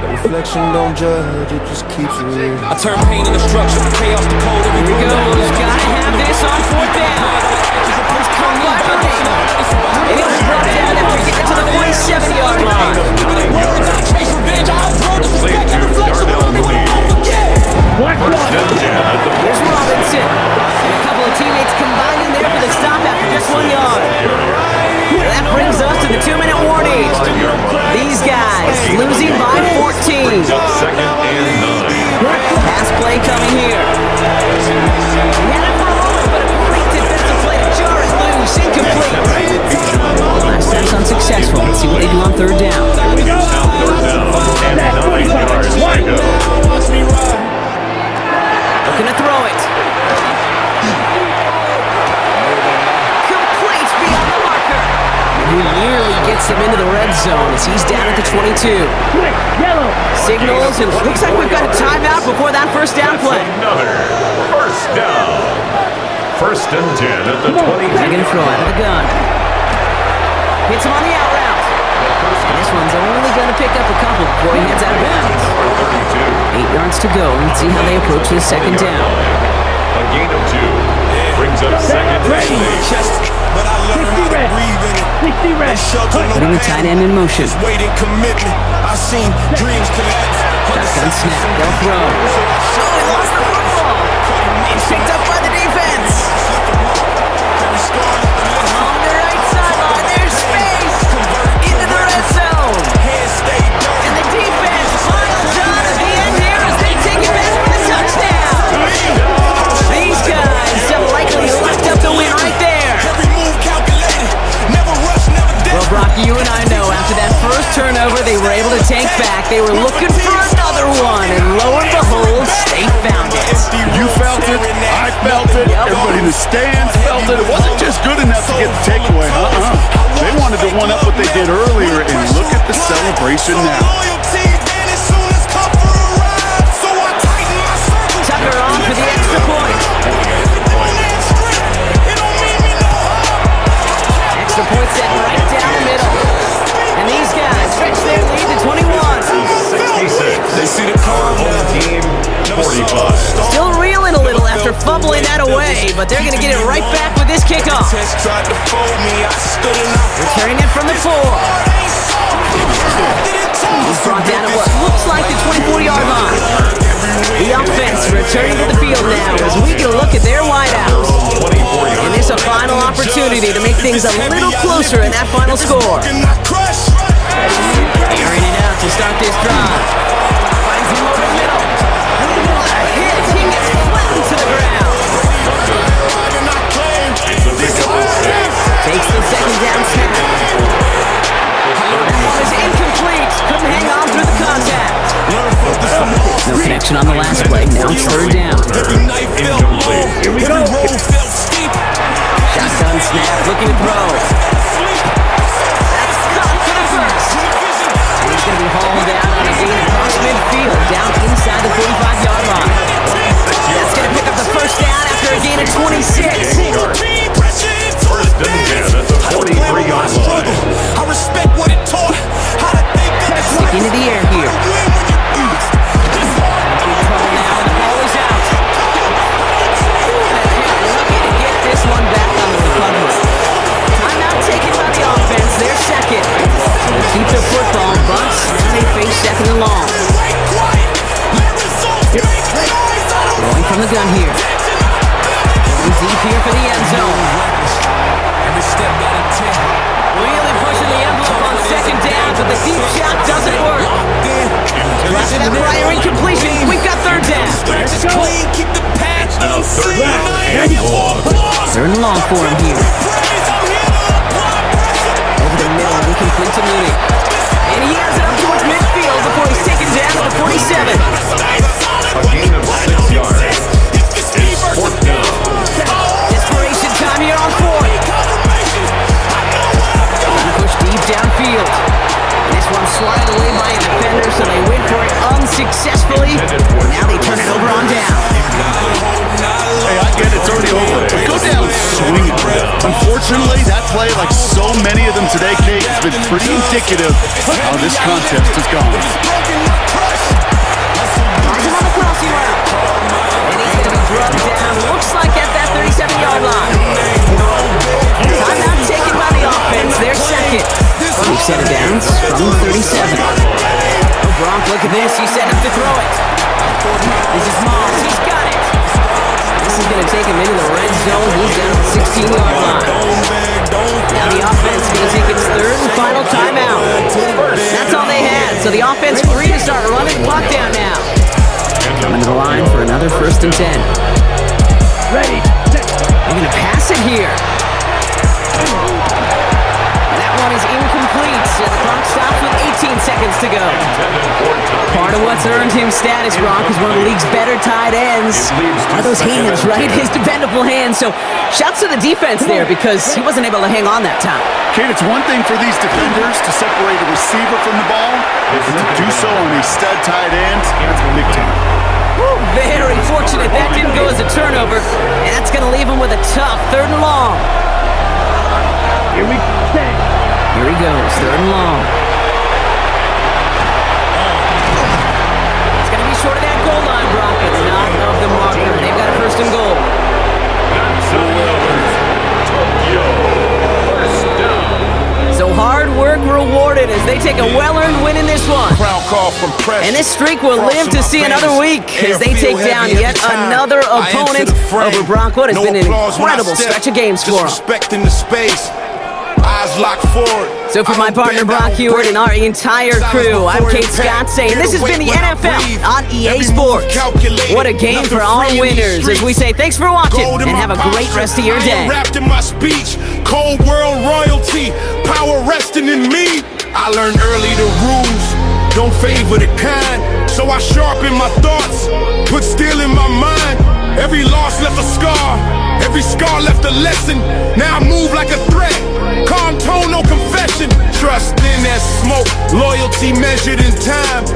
The reflection don't judge, it just keeps it real. I turn pain into structure, chaos to code. Here he goes, gotta have this on 4th down. And it was brought down after getting to the 47-yard line. Here's Robinson. And a couple of teammates combined in there for the stop after just 1 yard. And that brings us to the 2-minute warning. These guys losing by 14. Second and 9. Pass play coming here. He had it for a moment, but a great defensive play to jar it loose. Incomplete. Last time's unsuccessful. Let's see what they do on 3rd down. Third down and 9 yards to go. Looking to throw it. Complete beyond the marker. And he nearly gets him into the red zone as he's down at the 22. Signals, and looks like we've got a timeout before that first down play. Another first down. First and 10 at the 20. They're going to throw out of the gun. Hits him on the out route. And this one's only going to pick up a couple before he heads out of bounds. 8 yards to go. Let's see how they approach this second down. A gain of 2 brings up second and 8. 60 red. 60 red. Putting the tight end in motion. Shotgun snap. They'll throw. Oh, he lost the football. It's picked up by the defense. On the right sideline, there's space. Into the red zone. And the defense piles on at the end here as they take it back for the touchdown. These guys have likely locked up the win right there. Well, Brock, you and I know after that first turnover they were able to take back. They were looking for another one, and lo and behold, they found it. You felt it, I felt it, everybody in the stands felt it. It wasn't just good enough to get the takeaway, They wanted to one up what they did earlier, and look at the celebration now. Tucker on for the extra point. Extra point set right down the middle. And these guys stretch their lead to 21. 66. They see the home team 45. Still reeling a little after fumbling that away, but they're going to get it right back with this kickoff. Returning it from the 4. He's brought down at what looks like the 24-yard line. The offense returning to the field now as we get a look at their wideouts. And this a final opportunity to make things a little closer in that final score. Airing it out to start this drive. Finds him over the middle. What a hit! He gets flattened to the ground. Takes the second down snap. That one is incomplete. Couldn't hang on through the contact. No connection on the last play. Now it's third down. Here we go. Shotgun snap. Looking to throw. That's caught for the first. And he's going to be hauled down on a gain across midfield. Down inside the 45-yard line. That's going to pick up the first down after a gain of 26. First and 10 at the 43-yard line. I respect what it taught. How to think that Stick into the air here. Trouble now, and the ball is out. Lucky to get this one back on the recovery. Timeout taken by the offense. Their second. So they keep the football, but they face second and long. Going from the gun here. Going deep here for the end zone. Really pushing the envelope on second down, but the deep shot doesn't work. Rushing that prior incompletion. We've got third down. Now third down and long. Third and long for him here. Over the middle, incomplete to Mooney. And he has it up towards midfield before he's taken down at the 47. A gain of 6 yards. It's fourth down. Desperation time here on fourth. Push deep downfield. This one swatted away by a defender, so they went for it unsuccessfully. Now they turn it over on down. Hey, I get it's already over, but go down swinging. Unfortunately, that play, like so many of them today, Kate, has been pretty indicative of how this contest has gone. Finds him on the crossing route. And he's going to be drugged down, looks like at that 37-yard line. Timeout taken by the offense, their second. We've set it down from 37. Oh, Gronk, look at this. He's set up to throw it. This is Moss. He's got it. This is going to take him into the red zone. He's down at the 16-yard line. Now the offense is going to take its third and final timeout. That's all they had. So the offense free to start running the clock down now. Coming to the line for another first and 10. Ready. They're going to pass it here. That one is incomplete. So the clock stops with 18 seconds to go. Part of what's earned him status, Gronk, is one of the league's better tight ends. Are those hands, right? His dependable hands. So shouts to the defense there because he wasn't able to hang on that time. Kate, it's one thing for these defenders to separate a receiver from the ball, but to do so on a stud tight end, that's big time. Woo, very fortunate that didn't go as a turnover, and that's going to leave him with a tough third and long. Here we go. Here he goes, third and long. short of that goal line, Brock, but not of the marker. They've got a first and goal. So hard work rewarded as they take a well-earned win in this one. And this streak will live to see another week as they take down yet another opponent over Brock. What has been an incredible stretch of games for them. Eyes locked forward. So for my partner Brock Hewitt and our entire crew, I'm Kate Scott saying this has been the NFL on EA Sports. What a game for our winners as we say thanks for watching and have a great rest of your day. Wrapped in my speech, cold world royalty, power resting in me. I learned early the rules, don't favor the kind. So I sharpen my thoughts, put steel in my mind. Every loss left a scar, every scar left a lesson. Now I move like a threat, calm tone, no confession. Trust in that smoke, loyalty measured in time.